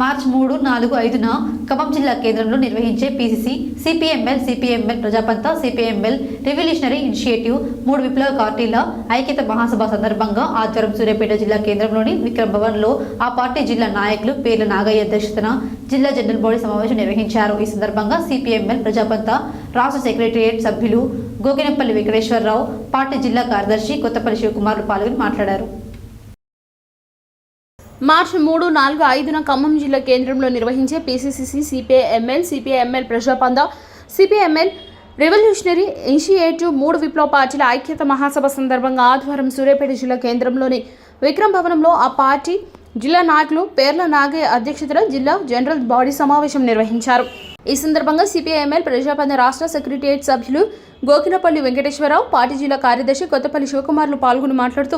మార్చి 3, 4, 5న ఖమ్మం జిల్లా కేంద్రంలో నిర్వహించే PCC, CPML ప్రజాపంత, CPML revolutionary initiative 3 విప్లవ పార్టీల ఐక్యత మహాసభ సందర్భంగా ఆదివారం సూర్యాపేట జిల్లా కేంద్రంలోని విక్రమ్ భవన్లో ఆ పార్టీ జిల్లా నాయకులు పేర్ల నాగయ్య అధ్యక్షతన జిల్లా జనరల్ బాడీ సమావేశం నిర్వహించారు. ఈ సందర్భంగా సిపిఎంఎల్ ప్రజాపంత రాష్ట్ర సెక్రటేరియట్ సభ్యులు గోగినపల్లి వెంకటేశ్వరరావు, పార్టీ జిల్లా కార్యదర్శి కొత్తపల్లి శివకుమార్లు పాల్గొని మాట్లాడారు. మార్చి 3, 4, 5న ఖమ్మం జిల్లా కేంద్రంలో నిర్వహించే PCC, CPML ప్రజాపంత, CPML revolutionary initiative 3 విప్లవ పార్టీల ఐక్యత మహాసభ సందర్భంగా ఆదివారం సూర్యాపేట జిల్లా కేంద్రంలోని విక్రమ్ భవనంలో ఆ పార్టీ జిల్లా నాయకులు పేర్ల నాగయ్య అధ్యక్షతన జిల్లా జనరల్ బాడీ సమావేశం నిర్వహించారు. ఈ సందర్భంగా సిపిఎంఎల్ ప్రజాపంత రాష్ట్ర సెక్రటేరియట్ సభ్యులు గోకినపల్లి వెంకటేశ్వరరావు, పార్టీ జిల్లా కార్యదర్శి కొత్తపల్లి శివకుమార్లు పాల్గొని మాట్లాడుతూ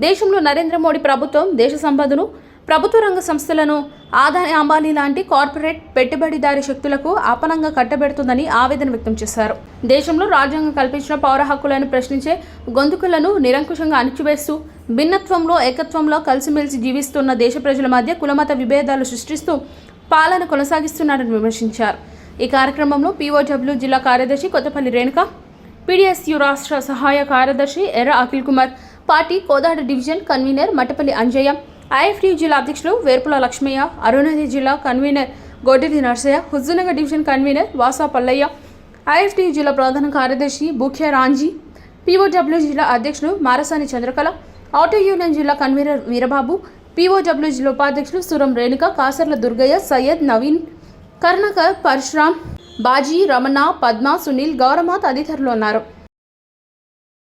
దేశంలో నరేంద్ర మోడీ ప్రభుత్వం దేశ సంపదను, ప్రభుత్వ రంగ సంస్థలను ఆదాని అంబానీ లాంటి కార్పొరేట్ పెట్టుబడిదారీ శక్తులకు ఆపనంగా కట్టబెడుతుందని ఆవేదన వ్యక్తం చేశారు. దేశంలో రాజ్యాంగం కల్పించిన పౌర హక్కులను ప్రశ్నించే గొంతుకులను నిరంకుశంగా అణిచివేస్తూ భిన్నత్వంలో ఏకత్వంలో కలిసిమెలిసి జీవిస్తున్న దేశ ప్రజల మధ్య కులమత విభేదాలు సృష్టిస్తూ పాలన కొనసాగిస్తున్నారని విమర్శించారు. ఈ కార్యక్రమంలో పీఓడబ్ల్యూ జిల్లా కార్యదర్శి కొత్తపల్లి రేణుక, పీడీఎస్యూ రాష్ట్ర సహాయ కార్యదర్శి Erra Akhil Kumar, party Kodad division convener Mattapalli Anjaiah, IFT జిల్లా అధ్యక్షులు వేర్పుల లక్ష్మయ్య, అరుణాచల్ జిల్లా convener Goddeli Narsaiah, Huzurnagar division convener Vasa Pallaiah, IFT జిల్లా ప్రధాన కార్యదర్శి బూఖ్య రాంజీ, పీఓడబ్ల్యూ జిల్లా అధ్యక్షులు మారసాని చంద్రకళ, ఆటో యూనియన్ జిల్లా కన్వీనర్ వీరబాబు, పీఓడబ్ల్యూ జిల్లా ఉపాధ్యక్షులు సురం రేణుక, కాసర్ల దుర్గయ్య, సయ్యద్ నవీన్, కర్ణకర్, పరశురామ్, బాజీ, రమణ, పద్మ, సునీల్, గౌరమ తదితరులు ఉన్నారు.